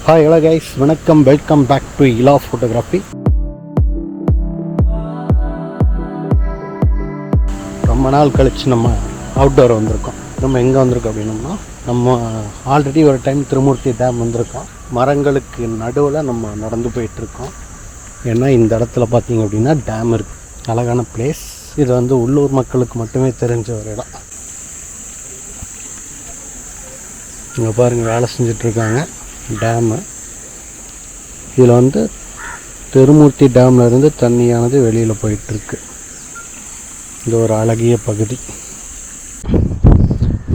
Hi hello guys, வணக்கம், welcome back to Ila photography. ரொம்ப நாள் கழித்து நம்ம அவுட்டோர் வந்திருக்கோம். நம்ம எங்கே வந்திருக்கோம் அப்படின்னோம்னா, நம்ம ஆல்ரெடி ஒரு டைம் திருமூர்த்தி டேம் வந்திருக்கோம். மரங்களுக்கு நடுவில் நம்ம நடந்து போயிட்டுருக்கோம். ஏன்னா இந்த இடத்துல பார்த்திங்க அப்படின்னா டேம் இருக்குது. அழகான பிளேஸ். இது வந்து உள்ளூர் மக்களுக்கு மட்டுமே தெரிஞ்ச ஒரு இடம். இங்கே பாருங்கள், வேலை செஞ்சிட்ருக்காங்க டேமு. இதில் வந்து திருமூர்த்தி டேமில் இருந்து தண்ணியானது வெளியில் போயிட்டுருக்கு. இது ஒரு அழகிய பகுதி.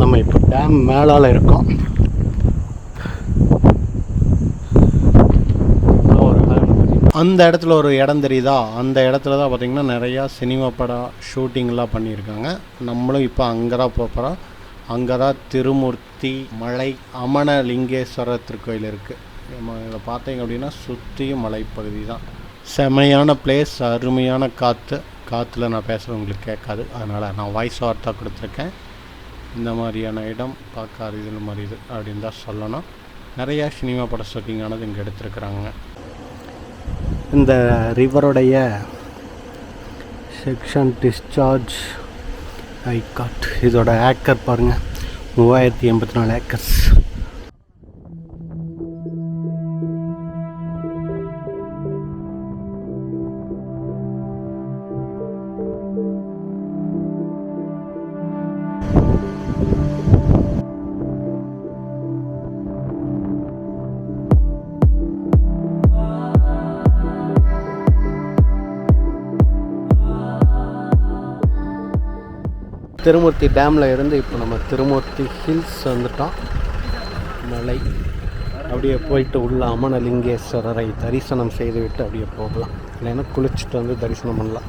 நம்ம இப்போ டேம் மேலால் இருக்கோம். அந்த இடத்துல ஒரு இடம் தெரியுதா, அந்த இடத்துல தான் பார்த்திங்கன்னா நிறையா சினிமா படம் ஷூட்டிங்லாம் பண்ணியிருக்காங்க. நம்மளும் இப்போ அங்கே தான் போகிறோம். அங்கே தான் திருமூர்த்தி மலை அமனலிங்கேஸ்வரர் திருக்கோயில் இருக்குது. இதில் பார்த்தீங்க அப்படின்னா சுற்றியும் மலைப்பகுதி தான். செமையான பிளேஸ், அருமையான காற்றுல நான் பேசுகிறது உங்களுக்கு கேட்காது. அதனால் நான் வாய்ஸ் வார்த்தா கொடுத்துருக்கேன். இந்த மாதிரியான இடம் பார்க்காது, இது மாதிரி இது அப்படின்னு தான் சொல்லணும். நிறையா சினிமா பட ஷூட்டிங்கானது இங்கே எடுத்துருக்குறாங்க. இந்த ரிவருடைய செக்ஷன் டிஸ்சார்ஜ் ஐகாட். இதோட ஏக்கர் பாருங்கள், 3084 ஏக்கர்ஸ். திருமூர்த்தி டேமில் இருந்து இப்போ நம்ம திருமூர்த்தி ஹில்ஸ் வந்துட்டோம். மலை அப்படியே போயிட்டு உள்ள அமனலிங்கேஸ்வரரை தரிசனம் செய்துவிட்டு அப்படியே போகலாம். இல்லைன்னா குளிச்சுட்டு வந்து தரிசனம் பண்ணலாம்.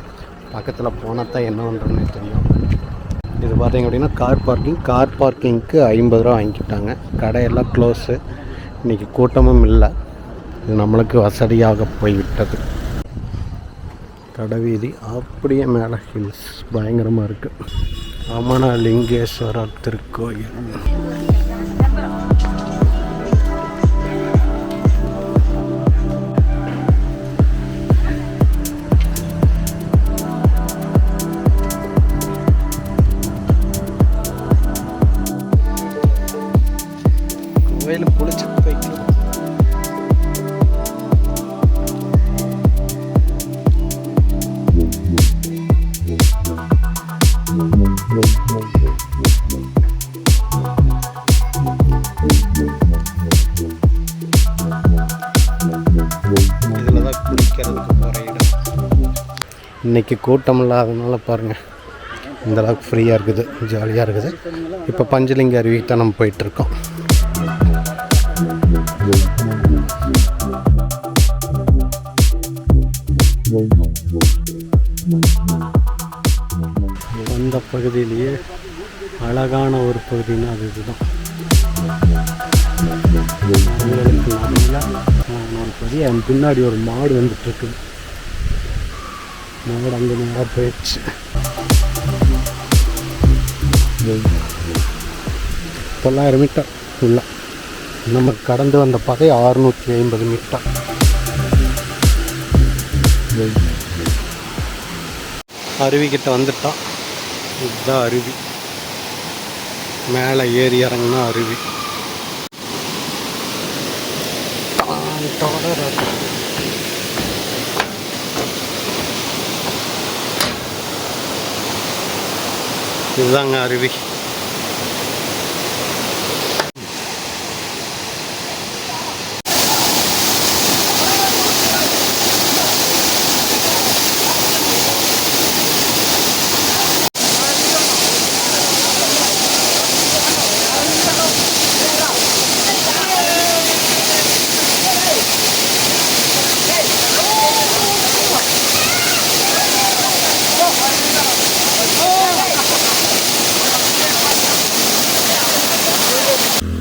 பக்கத்தில் போனால் தான் என்ன பண்ணுறோன்னே தெரியும். இது பார்த்திங்க அப்படின்னா கார் பார்க்கிங்க்கு 50 ரூபா வாங்கிக்கிட்டாங்க. கடையெல்லாம் க்ளோஸு. இன்றைக்கி கூட்டமும் இல்லை. இது நம்மளுக்கு வசதியாக போய்விட்டது. கடைவீதி அப்படியே மேலே ஹில்ஸ் பயங்கரமாக இருக்குது. அமனலிங்கேஸ்வரர் திருக்கோயில். கோயில் குளிச்சு போய்க்கலாம். இதில் தான் குளிக்கிறதுக்கு போகிற இடம். இன்றைக்கி கூட்டம் இல்லாததுனால பாருங்கள் இந்த அளவுக்கு ஃப்ரீயாக இருக்குது, ஜாலியாக இருக்குது. இப்போ பஞ்சலிங்க அருவிக்கு தான் நம்ம போயிட்டுருக்கோம். அந்த பகுதியிலேயே அழகான ஒரு பகுதின்னா அது இதுதான். ஒரு பகுதி என் பின்னாடி ஒரு மாடு வந்துட்டுருக்குது. மாடு அங்கே நேராக போயிடுச்சு. 900 மீட்டர் உள்ள நம்ம கடந்து வந்த பாதை 650 மீட்டர். அருவிக்கிட்ட வந்துட்டோம். இதுதான் அருவி. மேலே ஏறி இறங்கினா அருவி. இதுதாங்க அருவி.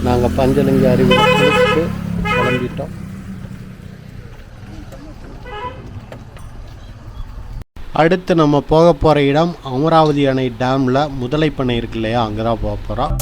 நாங்கள் பஞ்சலிங்க அருவியில் குளிச்சுட்டு கிளம்பிட்டோம். அடுத்து நம்ம போக போகிற இடம் அமராவதி அணை டேமில் முதலைப்பண்ணை இருக்கு இல்லையா, அங்கே தான் போக போகிறோம்.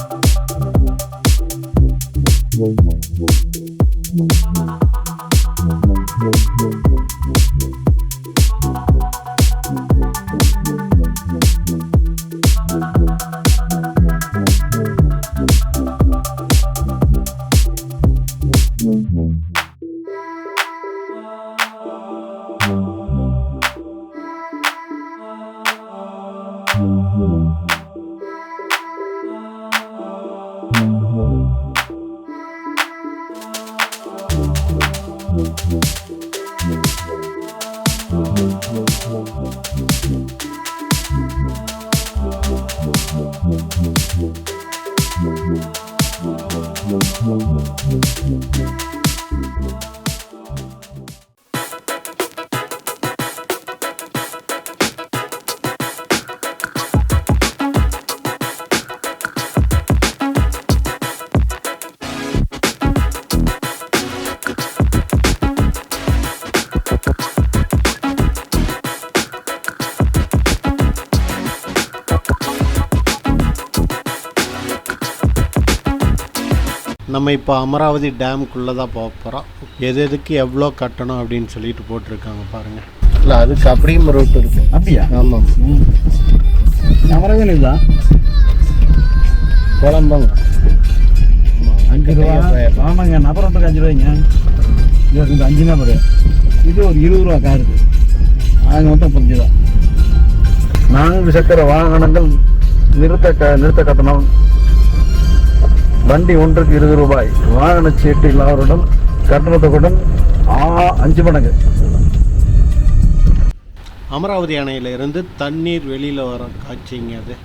நம்ம இப்போ அமராவதி டேமுக்குள்ளே தான் போக போகிறோம். எதுக்கு எவ்வளோ கட்டணும் அப்படின்னு சொல்லிட்டு போட்டிருக்காங்க பாருங்கள். இல்லை அதுக்கு அப்படியும் ரூட் இருக்குது. அப்படியா? ஆமாம். அமராவதி தான் குழம்புங்க 5 ரூபா. ஆமாங்க, நபருக்கு 5 ரூபாய்ங்க. இது 5 நபர். இது ஒரு 20 ரூபா காருக்கு. ஆக மொத்தம் 5 ரூபா. 4 சக்கர வாகனங்கள் நிறுத்த கட்டணம். வண்டி ஒன்றுக்கு 20 ரூபாய். வாகன சீட்டு இல்லாதவருடன் கட்டணத்துடன் 5 மடங்கு. அமராவதி அணையிலிருந்து தண்ணீர் வெளியில் வர காட்சிங்க அது.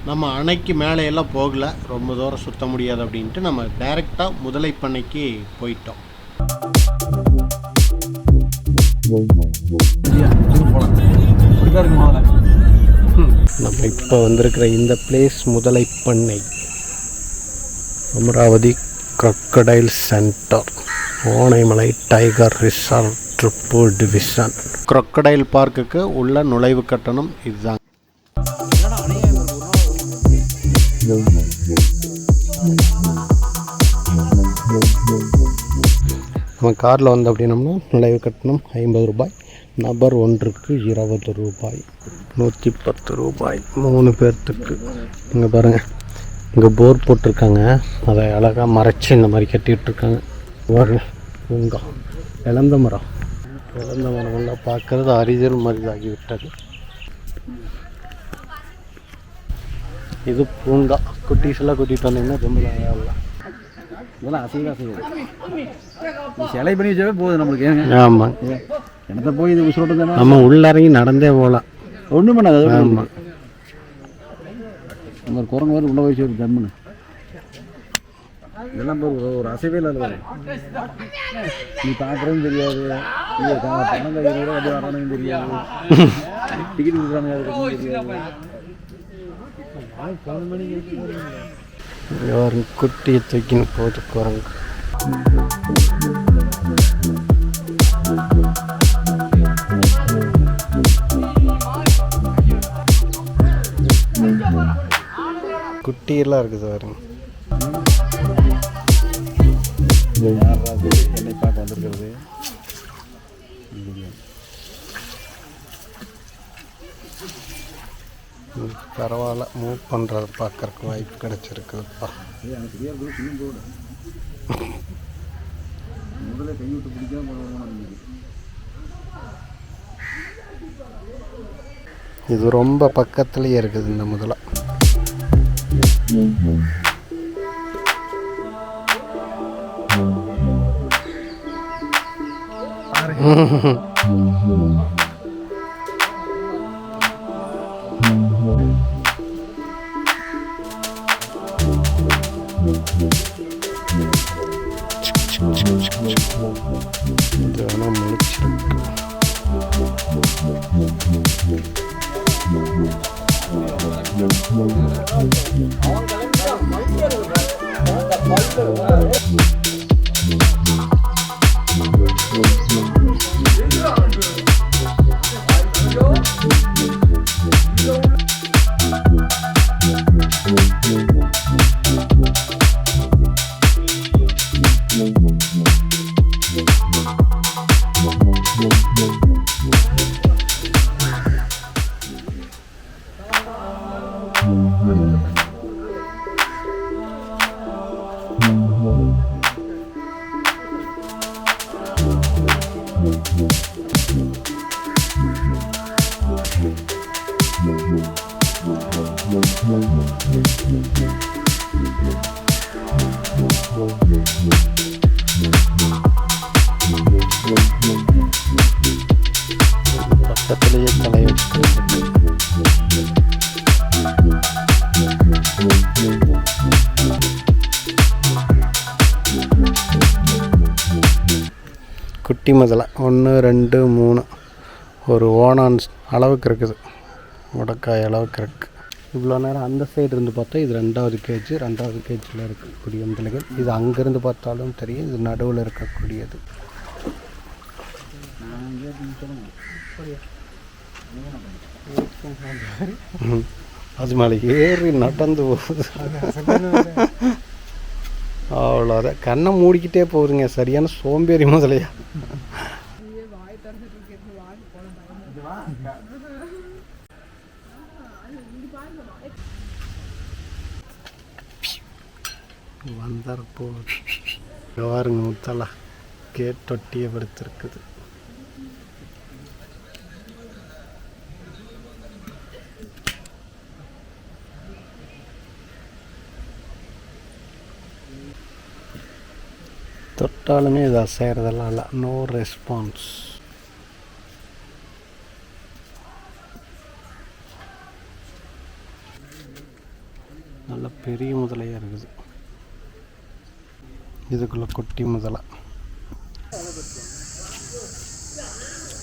நம்ம அணைக்கு மேலேயெல்லாம் போகலை, ரொம்ப தூரம் சுற்ற முடியாது அப்படின்ட்டு நம்ம டைரெக்டாக முதலைப்பண்ணைக்கு போயிட்டோம். நம்ம இப்போ வந்திருக்கிற இந்த பிளேஸ் முதலைப்பண்ணை, Amaravathi crocodile centre, Anaimalai tiger resort trip division. crocodile பார்க்குக்கு உள்ள நுழைவு கட்டணம் இதுதான். நம்ம காரில் வந்து அப்படின்னம்னா நுழைவு கட்டணம் 50 ரூபாய், நபர் ஒன்றுக்கு 20 ரூபாய், 110 ரூபாய் 3 பேர்த்துக்கு. இங்கே பாருங்கள், இங்கே போர் போட்டிருக்காங்க, அதை அழகாக மறைச்சி இந்த மாதிரி கட்டிகிட்ருக்காங்க. ஒரு பூங்கா, இழந்த மரம்லாம் பார்க்குறது அரிதல் மரிதாகிவிட்டது. இது பூங்கா. குட்டீஸெல்லாம் கூட்டிகிட்டு வந்தீங்கன்னா ரொம்ப நல்லா இல்லை. இதெல்லாம் அசைவம் சிலை பண்ணி வச்சாவே போகுது நம்மளுக்கு. ஏங்க? ஆமாம், இடத்த போய் இது உசுரோட்டு தானே நம்ம உள்ளறங்கி நடந்தே போகலாம், ஒன்றும் பண்ணாது. ஆமாம், நம்ம ஒரு குரங்கு மாதிரி உள்ள வச்சு ஒரு ஜம்முன்னு இதெல்லாம் ஒரு அசைவே இல்லை. நீ பார்க்குறதும் தெரியாது, பணம் கையில் அப்படி வரணும் தெரியாது, டிக்கெட் கொடுக்குறாங்க தெரியாது. குட்டியை தூக்கின்னு போட்டு குரங்கு. குட்டியெல்லாம் இருக்குது பாருங்க. என்னை பார்க்க வந்திருக்கிறது பரவாயில்ல, மூவ் பண்ணுறது பார்க்கறக்கு வாய்ப்பு கிடச்சிருக்குதுப்பா. முதல்ல கைவிட்டு பிடிக்காம இது ரொம்ப பக்கத்துலேயே இருக்குது இந்த முதலை. இதெல்லாம் முடிச்சிருக்கு. பக்கத்துலேயே தலை வச்சுக்கிறது. குட்டி முதல்ல 1 2 3 ஒரு ஓனான் அளவுக்கு இருக்குது, முடக்காய் அளவுக்கு இருக்குது. இவ்வளோ நேரம் அந்த சைடு இருந்து பார்த்தா இது 2வது கேஜ், 2வது கேஜில் இருக்கக்கூடிய முதலைகள். இது அங்கேருந்து பார்த்தாலும் தெரியும், இது நடுவில் இருக்கக்கூடியது. அது மேலே ஏறி நடந்து போகுது. அவ்வளோதான், கண்ணை மூடிக்கிட்டே போகுதுங்க. சரியான சோம்பேறி முதலையா. வந்தார் போகுது. பாருங்க முத்தலா கேட்டொட்டியே படுத்திருக்குது. தொட்டாலுமே இது அசைகிறதெல்லாம் இல்லை, நோ ரெஸ்பான்ஸ். நல்ல பெரிய முதலையாக இருக்குது. இதுக்குள்ள குட்டி முதலை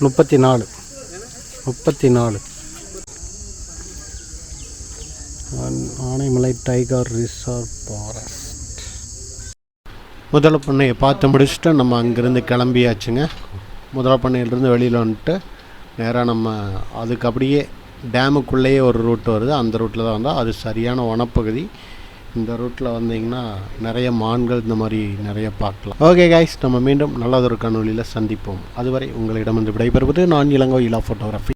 34 ஆனைமலை டைகர் ரிசர்வ் ஃபாரஸ்ட். முதலை பண்ணையை பார்த்து முடிச்சுட்டு நம்ம அங்கேருந்து கிளம்பியாச்சுங்க. முதலை பண்ணையிலேருந்து வெளியில் வந்துட்டு நேராக நம்ம அதுக்கு அப்படியே டேமுக்குள்ளேயே ஒரு ரூட் வருது, அந்த ரூட்டில் தான் வந்தால் அது சரியான வனப்பகுதி. இந்த ரூட்டில் வந்தீங்கன்னா நிறைய மான்கள் இந்த மாதிரி நிறைய பார்க்கலாம். ஓகே கைஸ், நம்ம மீண்டும் நல்லதொரு காணொளியில் சந்திப்போம். அதுவரை உங்களிடமிருந்து விடைபெறுவது நான் இளங்கோ இலா ஃபோட்டோகிராஃபி.